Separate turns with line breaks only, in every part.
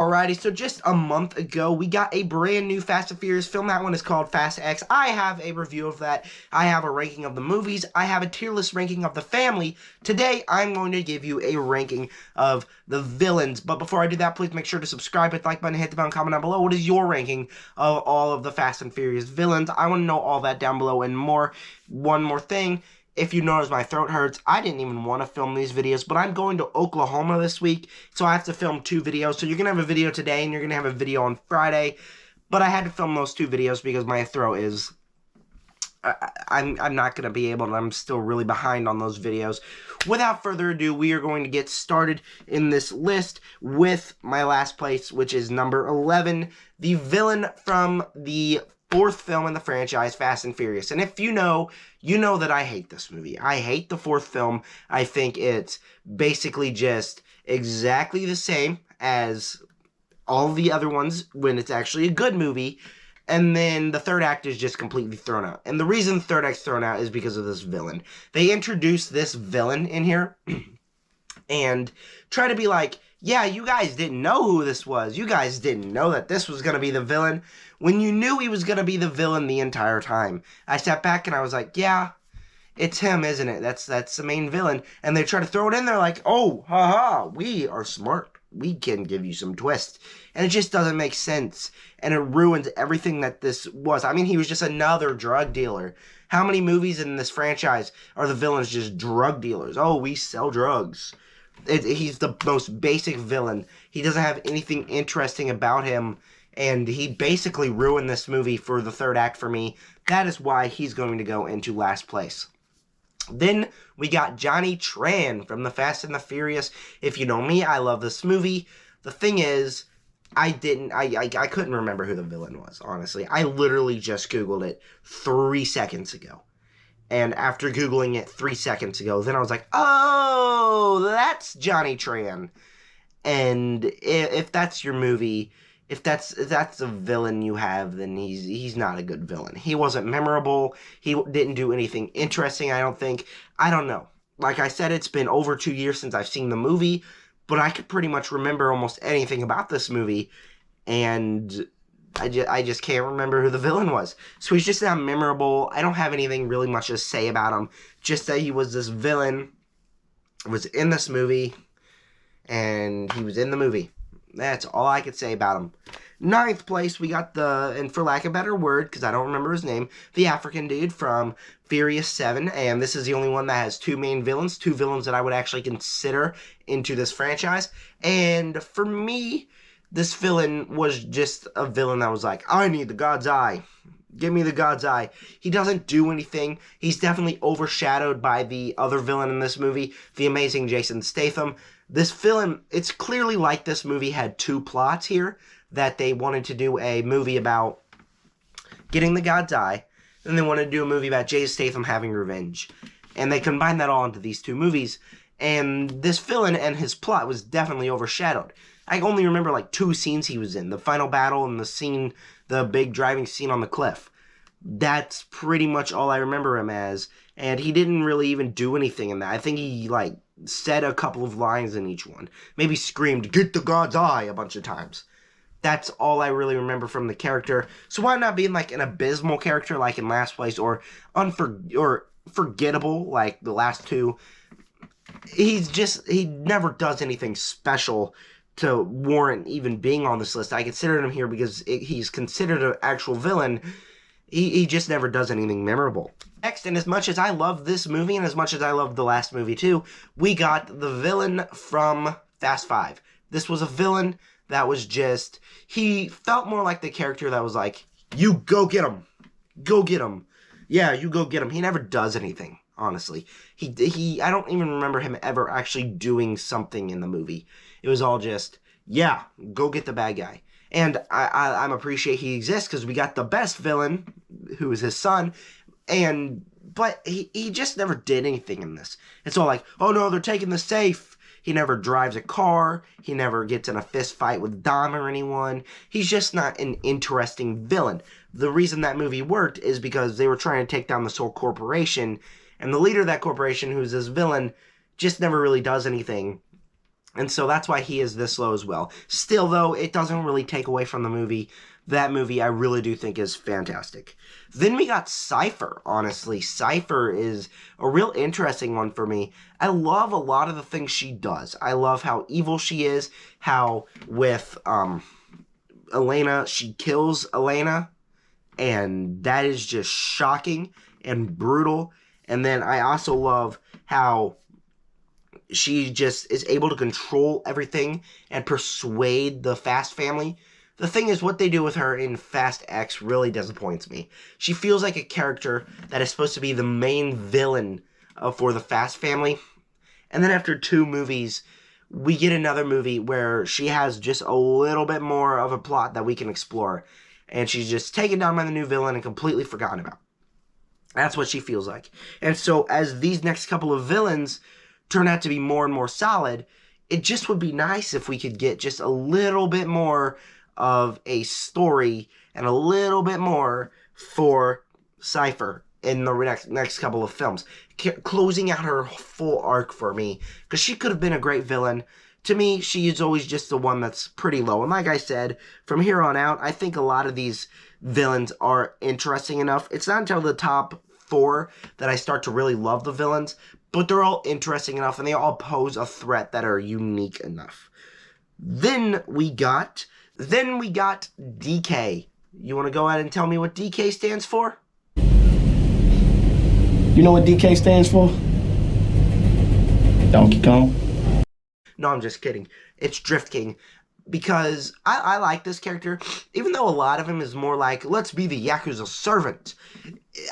Alrighty, so just a month ago, we got a brand new Fast and Furious film. That one is called Fast X. I have a review of that. I have a ranking of the movies. I have a tier list ranking of the family. Today, I'm going to give you a ranking of the villains. But before I do that, please make sure to subscribe, hit the like button, hit the bell, and comment down below. What is your ranking of all of the Fast and Furious villains? I want to know all that down below and more. One more thing. If you notice my throat hurts, I didn't even want to film these videos, but I'm going to Oklahoma this week, so I have to film 2 videos. So you're going to have a video today, and you're going to have a video on Friday, but I had to film those 2 videos because my throat is... I'm not going to be able to, I'm still really behind on those videos. Without further ado, we are going to get started in this list with my last place, which is number 11, the villain from the 4th film in the franchise, Fast and Furious. And if you know that I hate this movie. I hate the 4th film. I think it's basically just exactly the same as all the other ones when it's actually a good movie. And then the 3rd act is just completely thrown out. And the reason the 3rd act's thrown out is because of this villain. They introduced this villain in here and try to be like, yeah, you guys didn't know who this was. You guys didn't know that this was going to be the villain when you knew he was going to be the villain the entire time. I sat back and I was like, yeah, it's him, isn't it? That's the main villain. And they try to throw it in there like, oh, haha, we are smart. We can give you some twist. And it just doesn't make sense. And it ruins everything that this was. I mean, he was just another drug dealer. How many movies in this franchise are the villains just drug dealers? Oh, we sell drugs. He's the most basic villain. He doesn't have anything interesting about him, and he basically ruined this movie for the 3rd act for me. That is why he's going to go into last place. Then we got Johnny Tran from the Fast and the Furious. If you know me, I love this movie. The thing is, I couldn't remember who the villain was, honestly. I literally just Googled it 3 seconds ago. And after Googling it 3 seconds ago, then I was like, oh, that's Johnny Tran. And if that's your movie, if that's a villain you have, then he's not a good villain. He wasn't memorable. He didn't do anything interesting, I don't think. I don't know. Like I said, it's been over 2 years since I've seen the movie, but I could pretty much remember almost anything about this movie, and I just can't remember who the villain was. So he's just not memorable. I don't have anything really much to say about him. Just that he was this villain, was in this movie, and he was in the movie. That's all I could say about him. 9th place, we got and for lack of a better word, because I don't remember his name, the African dude from Furious 7. And this is the only one that has 2 main villains. 2 villains that I would actually consider into this franchise. And for me, this villain was just a villain that was like, I need the God's Eye. Give me the God's Eye. He doesn't do anything. He's definitely overshadowed by the other villain in this movie, the amazing Jason Statham. This villain, it's clearly like this movie had 2 plots here, that they wanted to do a movie about getting the God's Eye, and they wanted to do a movie about Jason Statham having revenge. And they combined that all into these 2 movies. And this villain and his plot was definitely overshadowed. I only remember like 2 scenes he was in. The final battle and the big driving scene on the cliff. That's pretty much all I remember him as. And he didn't really even do anything in that. I think he like said a couple of lines in each one. Maybe screamed, "Get the God's Eye," a bunch of times. That's all I really remember from the character. So why not being like an abysmal character like in last place, or forgettable like the last 2? He never does anything special to warrant even being on this list. I considered him here because he's considered an actual villain. He just never does anything memorable. Next, and as much as I love this movie, and as much as I love the last movie too, we got the villain from Fast 5. This was a villain that was just, he felt more like the character that was like, you go get him. Go get him. Yeah, you go get him. He never does anything, honestly. I don't even remember him ever actually doing something in the movie. It was all just, yeah, go get the bad guy. And I'm appreciate he exists because we got the best villain, who is his son, but he just never did anything in this. It's all like, oh no, they're taking the safe. He never drives a car. He never gets in a fist fight with Dom or anyone. He's just not an interesting villain. The reason that movie worked is because they were trying to take down this whole corporation, and the leader of that corporation, who's this villain, just never really does anything. And so that's why he is this low as well. Still, though, it doesn't really take away from the movie. That movie I really do think is fantastic. Then we got Cypher, honestly. Cypher is a real interesting one for me. I love a lot of the things she does. I love how evil she is, how with Elena, she kills Elena, and that is just shocking and brutal. And then I also love how she just is able to control everything and persuade the Fast family. The thing is, what they do with her in Fast X really disappoints me. She feels like a character that is supposed to be the main villain for the Fast family. And then after 2 movies, we get another movie where she has just a little bit more of a plot that we can explore. And she's just taken down by the new villain and completely forgotten about. That's what she feels like. And so as these next couple of villains turn out to be more and more solid, it just would be nice if we could get just a little bit more of a story and a little bit more for Cypher in the next couple of films, closing out her full arc for me, because she could have been a great villain. To me, she is always just the one that's pretty low. And like I said, from here on out, I think a lot of these villains are interesting enough. It's not until the top 4 that I start to really love the villains, but they're all interesting enough and they all pose a threat that are unique enough. Then we got DK. You want to go ahead and tell me what DK stands for?
You know what DK stands for? Donkey Kong.
No, I'm just kidding. It's Drift King. Because I like this character, even though a lot of him is more like, let's be the Yakuza servant.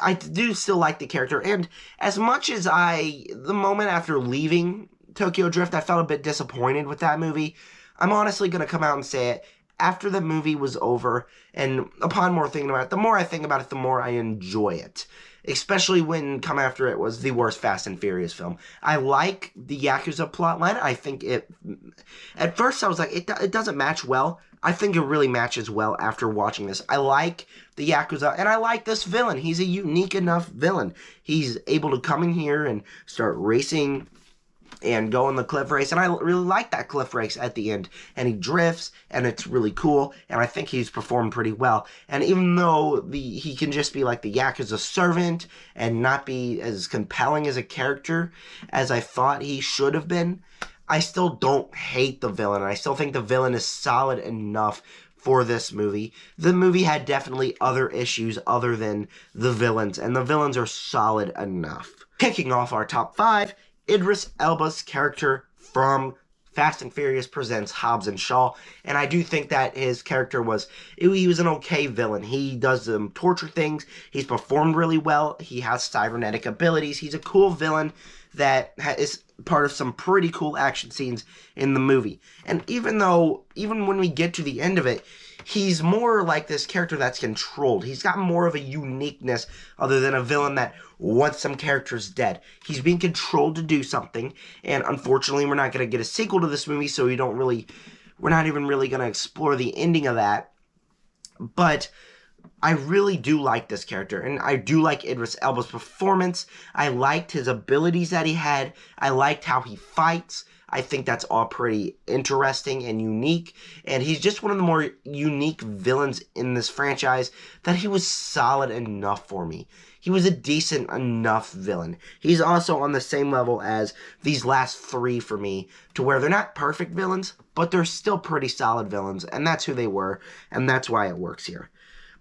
I do still like the character, and as much as the moment after leaving Tokyo Drift, I felt a bit disappointed with that movie, I'm honestly going to come out and say it. After the movie was over, and upon more thinking about it, the more I think about it, the more I enjoy it. Especially when Come After It was the worst Fast and Furious film. I like the Yakuza plotline. I think at first I was like, it doesn't match well. I think it really matches well after watching this. I like the Yakuza, and I like this villain. He's a unique enough villain. He's able to come in here and start racing and go on the cliff race, and I really like that cliff race at the end, and he drifts, and it's really cool, and I think he's performed pretty well. And even though he can just be like the Yakuza servant and not be as compelling as a character as I thought he should have been, I still don't hate the villain. I still think the villain is solid enough for this movie. The movie had definitely other issues other than the villains, and the villains are solid enough. Kicking off our top 5, Idris Elba's character from Fast and Furious Presents Hobbs and Shaw, and I do think that his character he was an okay villain. He does some torture things, he's performed really well, he has cybernetic abilities, he's a cool villain that is part of some pretty cool action scenes in the movie. And even when we get to the end of it, he's more like this character that's controlled. He's got more of a uniqueness other than a villain that wants some characters dead. He's being controlled to do something, and unfortunately we're not going to get a sequel to this movie, so we're not even really going to explore the ending of that. But I really do like this character, and I do like Idris Elba's performance. I liked his abilities that he had. I liked how he fights. I think that's all pretty interesting and unique, and he's just one of the more unique villains in this franchise that he was solid enough for me. He was a decent enough villain. He's also on the same level as these last 3 for me, to where they're not perfect villains, but they're still pretty solid villains, and that's who they were, and that's why it works here.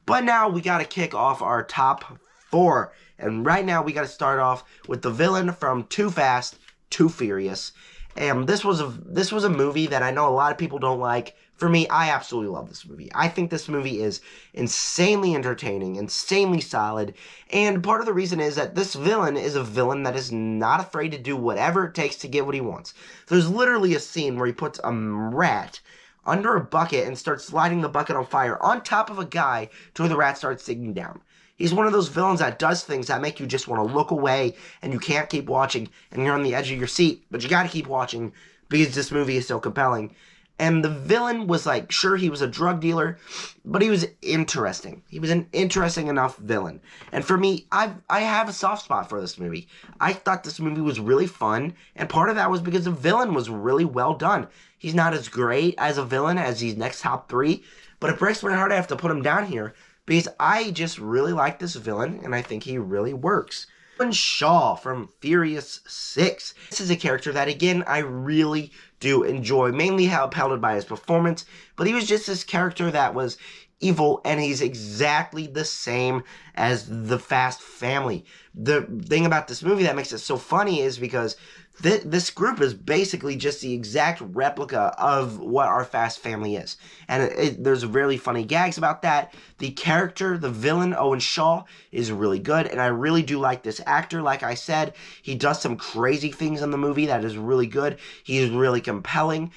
But now we got to kick off our top 4, and right now we got to start off with the villain from Too Fast, Too Furious. And this was a movie that I know a lot of people don't like. For me, I absolutely love this movie. I think this movie is insanely entertaining, insanely solid, and part of the reason is that this villain is a villain that is not afraid to do whatever it takes to get what he wants. There's literally a scene where he puts a rat under a bucket and starts lighting the bucket on fire on top of a guy to where the rat starts sinking down. He's one of those villains that does things that make you just want to look away and you can't keep watching and you're on the edge of your seat, but you got to keep watching because this movie is so compelling. And the villain was like, sure, he was a drug dealer, but he was interesting. He was an interesting enough villain. And for me, I have a soft spot for this movie. I thought this movie was really fun, and part of that was because the villain was really well done. He's not as great as a villain as these next top three, but it breaks my heart I have to put him down here because I just really like this villain, and I think he really works. Shaw from Furious 6. This is a character that, again, I really do enjoy, mainly how upheld by his performance, but he was just this character that was evil, and he's exactly the same as the Fast family. The thing about this movie that makes it so funny is because this group is basically just the exact replica of what our Fast family is. And there's really funny gags about that. The character, the villain, Owen Shaw, is really good. And I really do like this actor. Like I said, he does some crazy things in the movie that is really good. He is really compelling.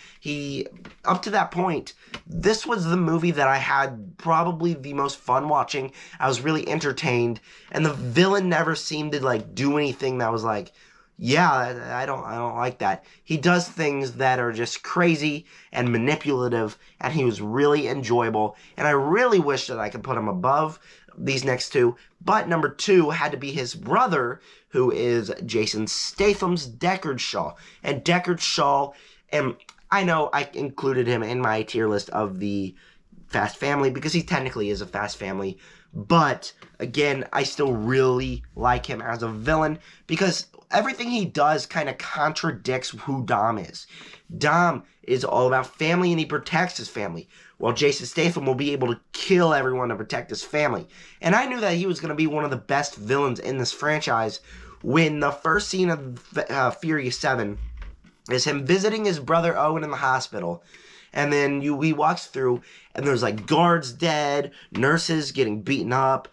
Up to that point, this was the movie that I had probably the most fun watching. I was really entertained. And the villain never seemed to like do anything that was like, yeah, I don't like that. He does things that are just crazy and manipulative, and he was really enjoyable. And I really wish that I could put him above these next two. But number two had to be his brother, who is Jason Statham's Deckard Shaw. And Deckard Shaw, and I know I included him in my tier list of the Fast family because he technically is a Fast family. But again, I still really like him as a villain because everything he does kind of contradicts who Dom is. Dom is all about family and he protects his family, while Jason Statham will be able to kill everyone to protect his family. And I knew that he was going to be one of the best villains in this franchise when the first scene of Furious 7 is him visiting his brother Owen in the hospital. And then he walks through, and there's like guards dead, nurses getting beaten up.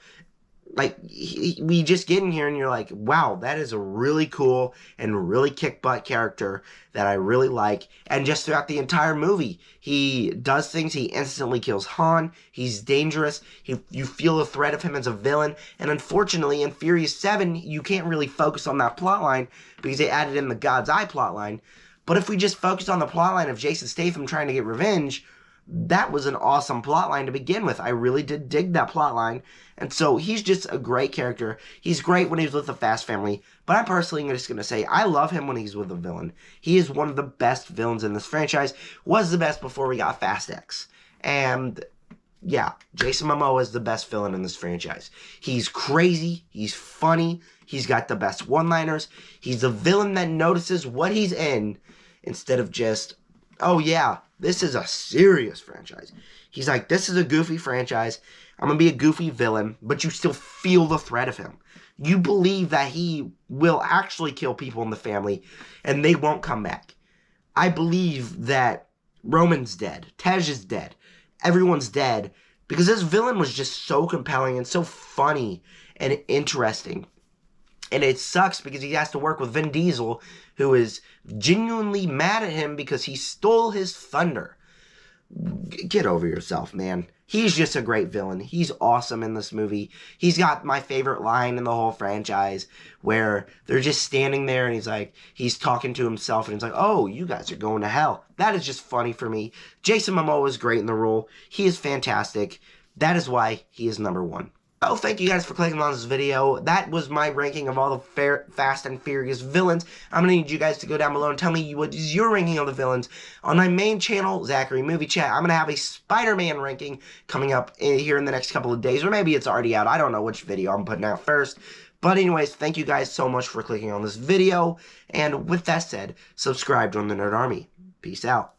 Like, we just get in here and you're like, wow, that is a really cool and really kick-butt character that I really like. And just throughout the entire movie, he does things. He instantly kills Han. He's dangerous. You feel the threat of him as a villain. And unfortunately, in Furious 7, you can't really focus on that plotline because they added in the God's Eye plotline. But if we just focus on the plotline of Jason Statham trying to get revenge, that was an awesome plotline to begin with. I really did dig that plotline. And so he's just a great character. He's great when he's with the Fast family. But I'm personally just going to say I love him when he's with a villain. He is one of the best villains in this franchise. Was the best before we got Fast X. And yeah, Jason Momoa is the best villain in this franchise. He's crazy. He's funny. He's got the best one-liners. He's a villain that notices what he's in instead of just, oh yeah, this is a serious franchise. He's like, this is a goofy franchise. I'm going to be a goofy villain, but you still feel the threat of him. You believe that he will actually kill people in the family, and they won't come back. I believe that Roman's dead. Tej is dead. Everyone's dead. Because this villain was just so compelling and so funny and interesting. And it sucks because he has to work with Vin Diesel, who is genuinely mad at him because he stole his thunder. Get over yourself, man. He's just a great villain. He's awesome in this movie. He's got my favorite line in the whole franchise where they're just standing there and he's talking to himself and he's like, oh, you guys are going to hell. That is just funny for me. Jason Momoa is great in the role. He is fantastic. That is why he is number one. Oh, thank you guys for clicking on this video. That was my ranking of all the Fast and Furious villains. I'm going to need you guys to go down below and tell me what is your ranking of the villains. On my main channel, Zachary Movie Chat, I'm going to have a Spider-Man ranking coming up here in the next couple of days. Or maybe it's already out. I don't know which video I'm putting out first. But anyways, thank you guys so much for clicking on this video. And with that said, subscribe, join the Nerd Army. Peace out.